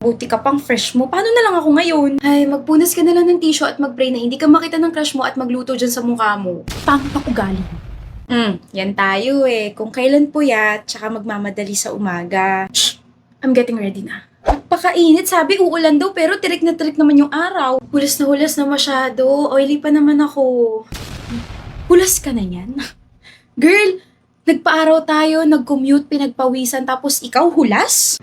Buti ka pang fresh mo. Paano na lang ako ngayon? Ay, magpunas ka na lang ng tissue at mag-pray na hindi ka makita ng crush mo at magluto dyan sa mukha mo. Pangit ang ugali mo. Yan tayo eh. Kung kailan puyat, tsaka magmamadali sa umaga. Shh! I'm getting ready na. Napakainit, sabi uulan daw pero tirik na naman yung araw. Hulas na masyado, oily pa naman ako. Hulas ka na yan? Girl, nagpa-araw tayo, nag-commute, pinagpawisan, tapos ikaw hulas?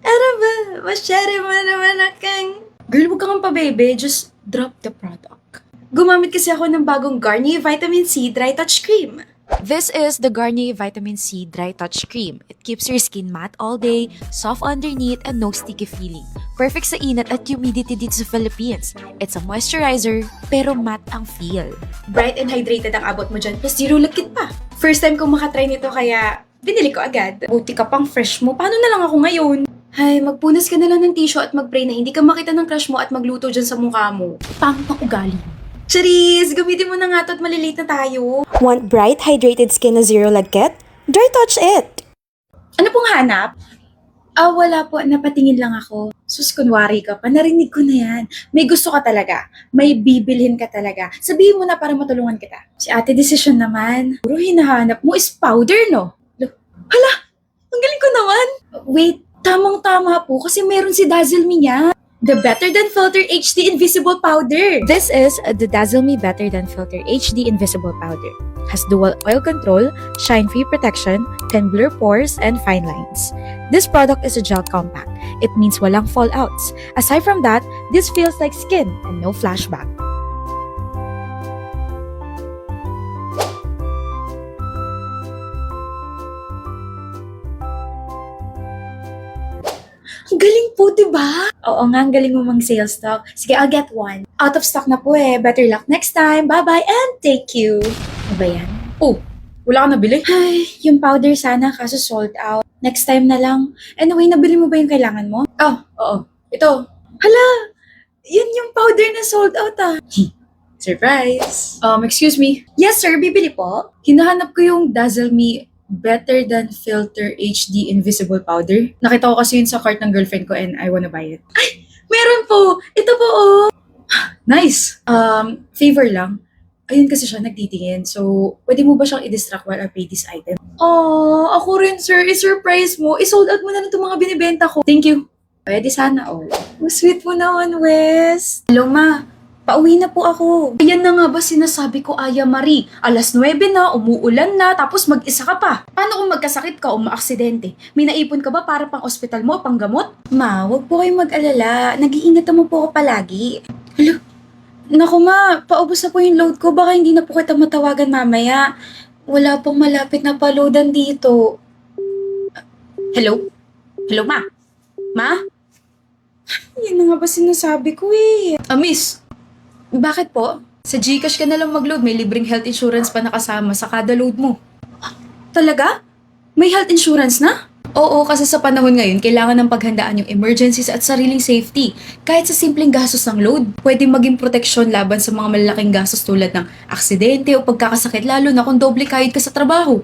Ano ba? Masyari mo naman akang... Girl, huwag kang pabebe, just drop the product. Gumamit kasi ako ng bagong Garnier Vitamin C Dry Touch Cream. This is the Garnier Vitamin C Dry Touch Cream. It keeps your skin matte all day, soft underneath, and no sticky feeling. Perfect sa inat at humidity dito sa Philippines. It's a moisturizer, pero matte ang feel. Bright and hydrated ang abot mo dyan, plus zero lakit pa. First time kong makatry nito kaya binili ko agad. Buti ka pang fresh mo. Paano na lang ako ngayon? Ay, magpunas ka na lang ng tissue at mag-pray na hindi ka makita ng crush mo at magluto dyan sa mukha mo. Pangit ang ugali mo. Charis, gamitin mo na nga to at malilate na tayo. Want bright, hydrated skin na zero lagkit? Dry Touch it! Ano pong hanap? Wala po. Napatingin lang ako. Sus, kunwari ka pa. Narinig ko na yan. May gusto ka talaga. May bibilhin ka talaga. Sabihin mo na para matulungan kita. Si ate decision naman. Puro hinahanap mo is powder, no? Hala! Ang galing ko naman! Wait, tamang-tama po kasi meron si Dazzle Me niya. The Better Than Filter HD Invisible Powder. This is the Dazzle Me Better Than Filter HD Invisible Powder. Has dual oil control, shine-free protection, can blur pores and fine lines. This product is a gel compact. It means walang fallouts. Aside from that, this feels like skin and no flashback. Ang galing po, diba? Oo nga, ang galing mo mang-sales talk. Sige, I'll get one. Out of stock na po eh. Better luck next time. Bye-bye and take you. Ano ba yan? Oh, wala ka nabili? Ay, yung powder sana kaso sold out. Next time na lang. Anyway, nabili mo ba yung kailangan mo? Oh, oo. Ito. Hala, yun yung powder na sold out ah. Surprise! Excuse me. Yes sir, bibili po. Hinahanap ko yung Dazzle Me Better Than Filter HD Invisible Powder. Nakita ko kasi yun sa cart ng girlfriend ko and I wanna buy it. Ay! Meron po! Ito po oh! Nice! Favor lang. Ayun kasi siya nagtitingin. So, pwede mo ba siyang i-distract while I pay this item? Oh, ako rin sir. I-surprise mo. I-sold out mo na itong mga binibenta ko. Thank you. Pwede sana all. Oh, sweet mo naman, Wes. Hello ma. Pauwi na po ako. Ayan na nga ba sinasabi ko, Aya Marie? Alas 9 na, umuulan na, tapos mag-isa ka pa. Paano kung magkasakit ka o maaksidente? May naipon ka ba para pang ospital mo o pang gamot? Ma, wag po kayong mag-alala. Nag-iingat naman po ako palagi. Hello? Naku ma, paubos na po yung load ko. Baka hindi na po kita matawagan mamaya. Wala pong malapit na paloadan dito. Hello? Hello ma? Ma? Yan na nga ba sinasabi ko eh. Miss, bakit po? Sa Gcash ka na lang mag-load, may libreng health insurance pa nakasama sa kada load mo. Talaga? May health insurance na? Oo, kasi sa panahon ngayon, kailangan ng paghandaan yung emergencies at sariling safety. Kahit sa simpleng gastos ng load, pwede maging proteksyon laban sa mga malalaking gastos tulad ng aksidente o pagkakasakit lalo na kung doble kayod ka sa trabaho.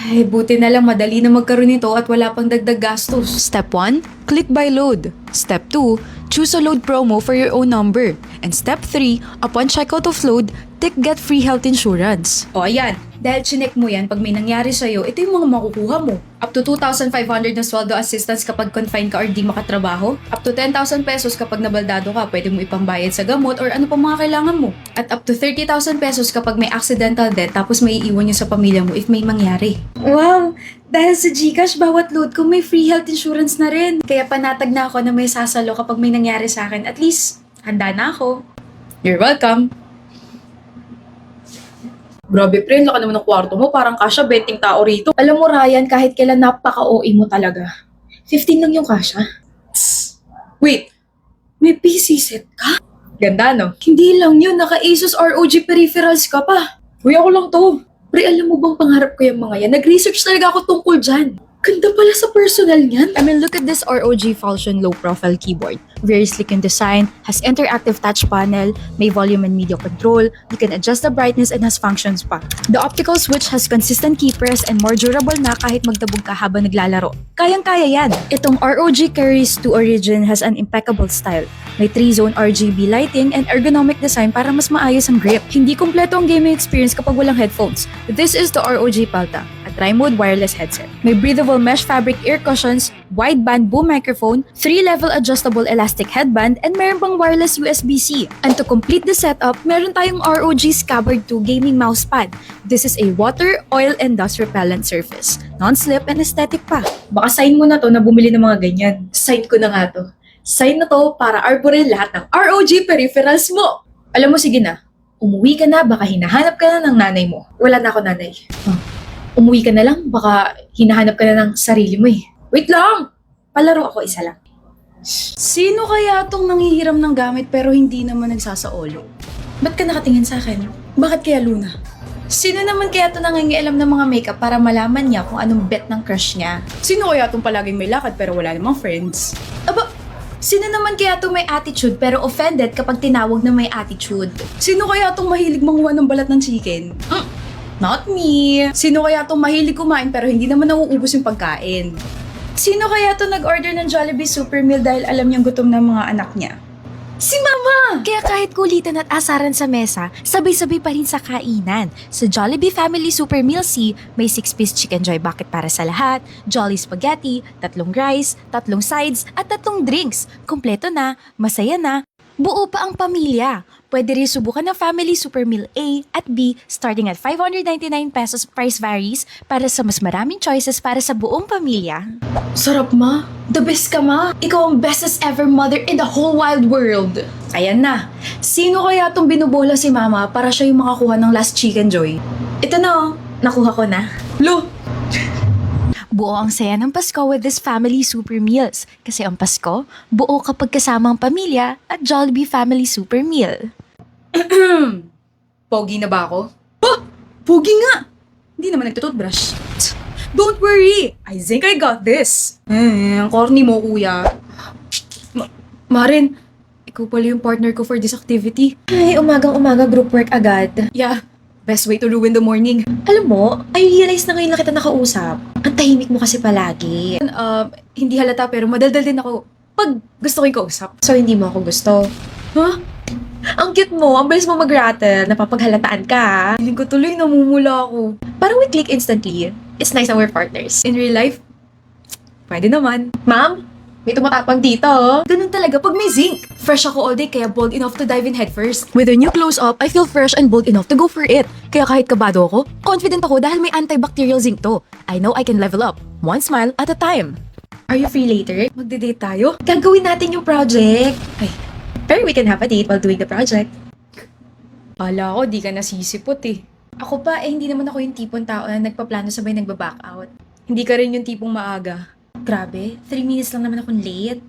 Ay, buti na lang madali na magkaroon nito at wala pang dagdag gastos. Step 1, click by load. Step 2, choose a load promo for your own number. And step 3, upon checkout of load, tick get free health insurance. O ayan, dahil chinek mo yan, pag may nangyari sa'yo, ito yung mga makukuha mo. Up to 2,500 na sweldo assistance kapag confined ka or di makatrabaho. Up to 10,000 pesos kapag nabaldado ka, pwede mo ipambayad sa gamot or ano pa mga kailangan mo. At up to 30,000 pesos kapag may accidental death tapos may iiwan nyo sa pamilya mo if may mangyari. Wow! Dahil sa Gcash, bawat load ko may free health insurance na rin. Kaya panatag na ako na may sasalo kapag may nangyari sa akin. At least, handa na ako. You're welcome! Grabe pre, laki naman ng kwarto mo. Parang kasya 20 tao rito. Alam mo Ryan, kahit kailan napaka-OA mo talaga. 15 lang yung kasya. Tss. Wait, may PC set ka? Ganda no? Hindi lang yun, naka-Asus ROG peripherals ka pa. Uy, ako lang to. Pre, alam mo bang pangarap ko yung mga yan? Nag-research talaga ako tungkol dyan. Ganda pala sa personal niyan. I mean, look at this ROG Falchion low profile keyboard. very sleek in design, has interactive touch panel, may volume and media control, you can adjust the brightness and has functions pa. The optical switch has consistent keepers and more durable na kahit magdabog ka habang naglalaro. Kayang-kaya yan! Itong ROG Carries 2 Origin has an impeccable style. May 3-zone RGB lighting and ergonomic design para mas maayos ang grip. Hindi kumpleto ang gaming experience kapag walang headphones. This is the ROG Palta, a tri-mode wireless headset. May breathable mesh fabric ear cushions, wide-band boom microphone, 3-level adjustable elastic headband, and meron pang wireless USB-C. And to complete the setup, meron tayong ROG Scabbard 2 gaming mousepad. This is a water, oil, and dust repellent surface. Non-slip and aesthetic pa. Baka sign mo na to na bumili ng mga ganyan. Sign ko na nga to. Sign na to para arborin lahat ng ROG peripherals mo. Alam mo, sige na. Umuwi ka na, baka hinahanap ka na ng nanay mo. Wala na ako nanay. Umuwi ka na lang, baka hinahanap ka na ng sarili mo eh. Wait lang! Palaro ako isa lang. Sino kaya tong nanghihiram ng gamit pero hindi naman nagsasaolo? Ba't ka nakatingin sa akin? Bakit kaya Luna? Sino naman kaya to nangingialam ng mga makeup para malaman niya kung anong bet ng crush niya? Sino kaya tong palaging may lakad pero wala namang friends? Aba, sino naman kaya to may attitude pero offended kapag tinawag na may attitude? Sino kaya tong mahilig manguha ng balat ng chicken? Not me. Sino kaya tong mahilig kumain pero hindi naman nauubos yung pagkain? Sino kaya to nag-order ng Jollibee Super Meal dahil alam niyang gutom ng mga anak niya? Si Mama! Kaya kahit kulitan at asaran sa mesa, sabay-sabay pa rin sa kainan. Sa Jollibee Family Super Meal C, may 6-piece chicken joy bucket para sa lahat, Jolly Spaghetti, 3 rice, 3 sides, at 3 drinks. Kompleto na, masaya na, buo pa ang pamilya. Pwede rin subukan ng Family Super Meal A at B starting at 599 pesos, price varies para sa mas maraming choices para sa buong pamilya. Sarap, ma. The best ka, ma. Ikaw ang bestest ever mother in the whole wide world. Ayan na. Sino kaya tong binubola si Mama para siya yung makakuha ng last chicken joy? Ito na, oh. Nakuha ko na. Lo! Buo ang saya ng Pasko with this Family Super Meals. Kasi ang Pasko, buo kapag kasama ang pamilya at Jollibee Family Super Meal. Pogi na ba ako? Pogi nga! Hindi naman nagtututbrush. Don't worry! I think I got this. Ang corny mo, kuya. Marin, ikaw pala yung partner ko for this activity. Ay, umagang-umaga group work agad. Yeah, best way to ruin the morning. Alam mo, I realize na ngayon na kita nakausap. Ang tahimik mo kasi palagi. Hindi halata pero madaldal din ako pag gusto ko yung kausap. So, hindi mo ako gusto. Huh? Ang cute mo, ang bilis mo mag-rattle, napapaghalataan ka. Feeling ko tuloy namumula ako. Parang we click instantly. It's nice that we're partners. In real life, pwede naman. Ma'am, may tumatapang dito. Oh. Ganun talaga pag may zinc. Fresh ako all day kaya bold enough to dive in head first. With a new close-up, I feel fresh and bold enough to go for it. Kaya kahit kabado ako, confident ako dahil may antibacterial zinc to. I know I can level up, one smile at a time. Are you free later? Magde-date tayo? Gagawin natin yung project. Ay, Pero we can have a date while doing the project. pala ko di ka nasisipot eh. Ako pa, hindi naman ako yung tipong tao na nagpaplano sabay nagbaback out. Hindi ka rin yung tipong maaga. Grabe, 3 minutes lang naman akong late.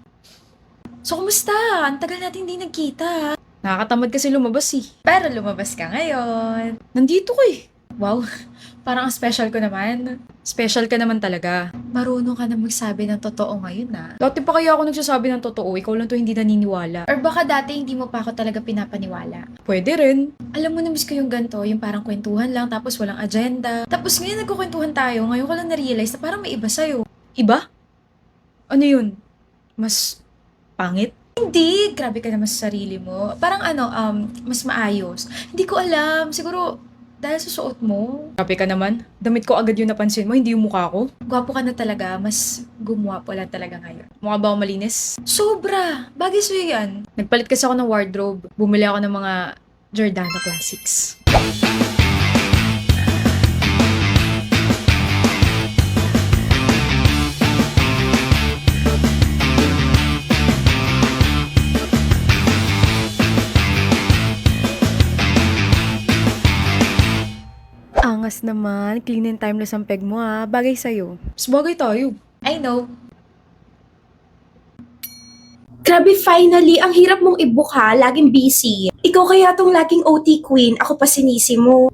So, kumusta? Ang tagal natin hindi nagkita. Nakakatamad kasi lumabas eh. Pero lumabas ka ngayon. Nandito ko eh. Wow, parang ang special ko naman. Special ka naman talaga. Marunong ka na magsabi ng totoo ngayon ah. Dati pa kaya ako nagsasabi ng totoo, ikaw lang to hindi naniniwala. Or baka dati hindi mo pa ako talaga pinapaniwala. Pwede rin. Alam mo na miss ko yung ganito, yung parang kwentuhan lang tapos walang agenda. Tapos ngayon nagkukwentuhan tayo, ngayon ko lang na-realize na parang may iba sa'yo. Iba? Ano yun? Mas pangit? Hindi, grabe ka naman sa sarili mo. Parang mas maayos. Hindi ko alam, siguro dahil sa suot mo. Grabe ka naman. Damit ko agad yung napansin mo, hindi yung mukha ko. Gwapo ka na talaga, mas gumwapo lang talaga ngayon. Mukha ba ako malinis? Sobra! Bagay sa'yo yan. Nagpalit kasi ako ng wardrobe. Bumili ako ng mga Giordano Classics. Angas naman. Clean and timeless ang peg mo ah. Bagay sa'yo. Mas bagay tayo. I know. Grabe, finally, ang hirap mong i-book ha, laging busy. Ikaw kaya tong laging OT queen, ako pa sinisi mo.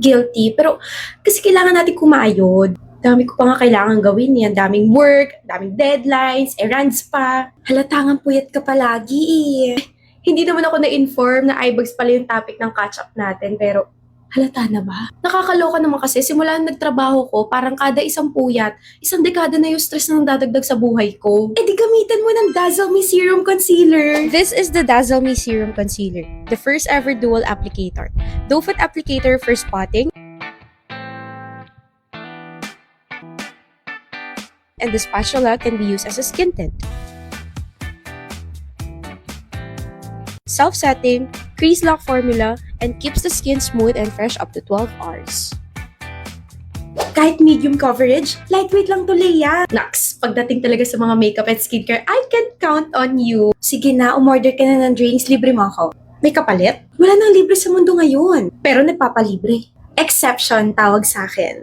Guilty, pero kasi kailangan natin kumayod. Dami ko pa nga kailangan gawin yan. Daming work, daming deadlines, errands pa. Halatangang puyat ka palagi eh. Hindi naman ako na-inform na iBugs pala yung topic ng catch-up natin, pero halata na ba? Nakakaloka naman kasi simula nung nagtrabaho ko, parang kada isang puyat, isang dekada na yung stress na dadagdag sa buhay ko. Eh di gamitan mo ng Dazzle Me Serum Concealer. This is the Dazzle Me Serum Concealer, the first ever dual applicator. Doe foot applicator for spotting, and the spatula can be used as a skin tint. Self-setting, crease lock formula, and keeps the skin smooth and fresh up to 12 hours. Kahit medium coverage, lightweight lang to, Leia. Naks, pagdating talaga sa mga makeup and skincare, I can count on you. Sige na, umorder ka na ng drinks, libre mo ako. May kapalit? Wala nang libre sa mundo ngayon, pero nagpapalibre. Exception tawag sa akin.